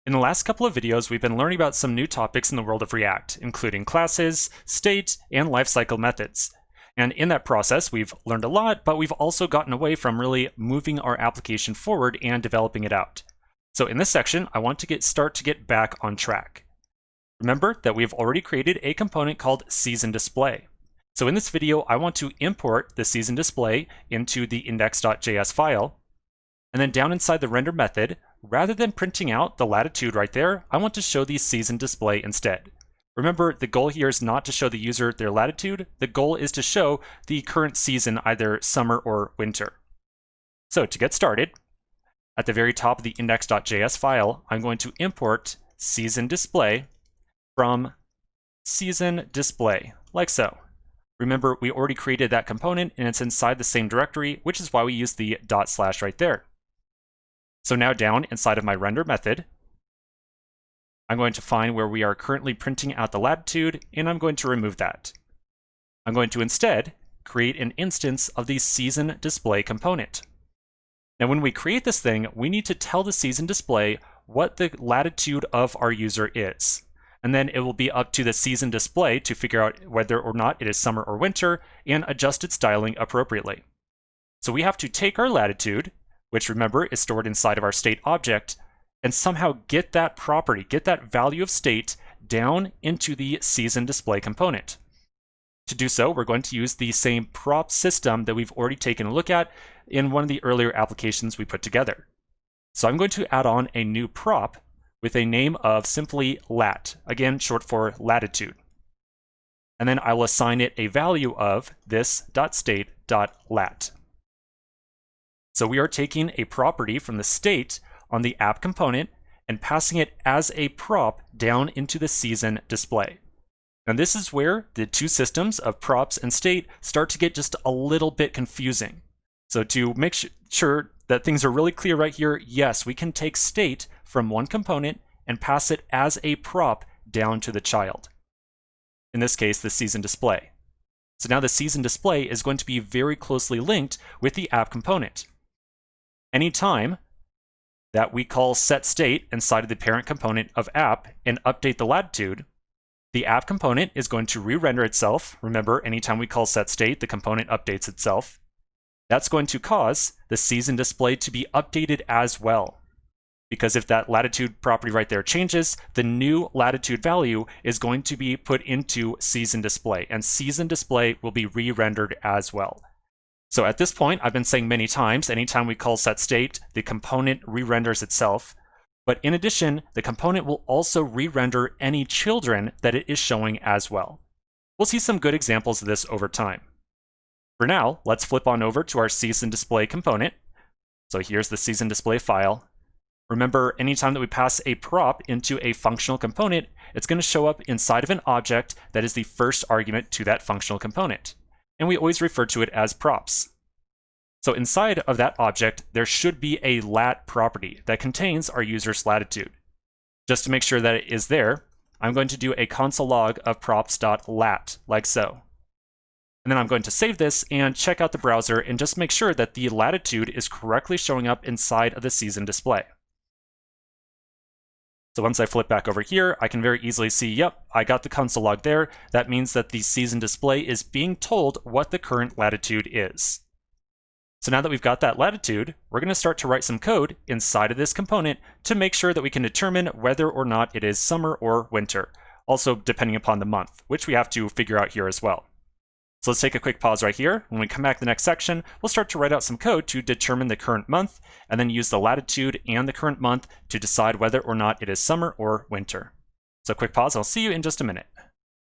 In the last couple of videos, we've been learning about some new topics in the world of React, including classes, state, and lifecycle methods. And in that process, we've learned a lot, but we've also gotten away from really moving our application forward and developing it out. So in this section, I want to start to get back on track. Remember that we've already created a component called season display. So in this video, I want to import the season display into the index.js file. And then down inside the render method, rather than printing out the latitude right there, I want to show the season display instead. Remember, the goal here is not to show the user their latitude. The goal is to show the current season, either summer or winter. So to get started, at the very top of the index.js file, I'm going to import season display from season display, like so. Remember, we already created that component and it's inside the same directory, which is why we use the / right there. So now down inside of my render method, I'm going to find where we are currently printing out the latitude, and I'm going to remove that. I'm going to instead create an instance of the season display component. Now when we create this thing, we need to tell the season display what the latitude of our user is. And then it will be up to the season display to figure out whether or not it is summer or winter and adjust its styling appropriately. So we have to take our latitude, which remember is stored inside of our state object, and somehow get that property, get that value of state down into the season display component. To do so, we're going to use the same prop system that we've already taken a look at in one of the earlier applications we put together. So I'm going to add on a new prop with a name of simply lat, again, short for latitude. And then I will assign it a value of this.state.lat. So we are taking a property from the state on the app component and passing it as a prop down into the season display. And this is where the two systems of props and state start to get just a little bit confusing. So to make sure that things are really clear right here, yes, we can take state from one component and pass it as a prop down to the child. In this case, the season display. So now the season display is going to be very closely linked with the app component. Anytime that we call setState inside of the parent component of app and update the latitude, the app component is going to re-render itself. Remember, anytime we call setState, the component updates itself. That's going to cause the season display to be updated as well. Because if that latitude property right there changes, the new latitude value is going to be put into season display, and season display will be re-rendered as well. So at this point, I've been saying many times, anytime we call setState, the component re-renders itself. But in addition, the component will also re-render any children that it is showing as well. We'll see some good examples of this over time. For now, let's flip on over to our season display component. So here's the season display file. Remember, anytime that we pass a prop into a functional component, it's going to show up inside of an object that is the first argument to that functional component. And we always refer to it as props. So inside of that object, there should be a lat property that contains our user's latitude. Just to make sure that it is there, I'm going to do a console log of props.lat, like so. And then I'm going to save this and check out the browser and just make sure that the latitude is correctly showing up inside of the season display. So once I flip back over here, I can very easily see, yep, I got the console log there. That means that the season display is being told what the current latitude is. So now that we've got that latitude, we're going to start to write some code inside of this component to make sure that we can determine whether or not it is summer or winter, also depending upon the month, which we have to figure out here as well. So let's take a quick pause right here. When we come back to the next section, we'll start to write out some code to determine the current month, and then use the latitude and the current month to decide whether or not it is summer or winter. So quick pause, I'll see you in just a minute.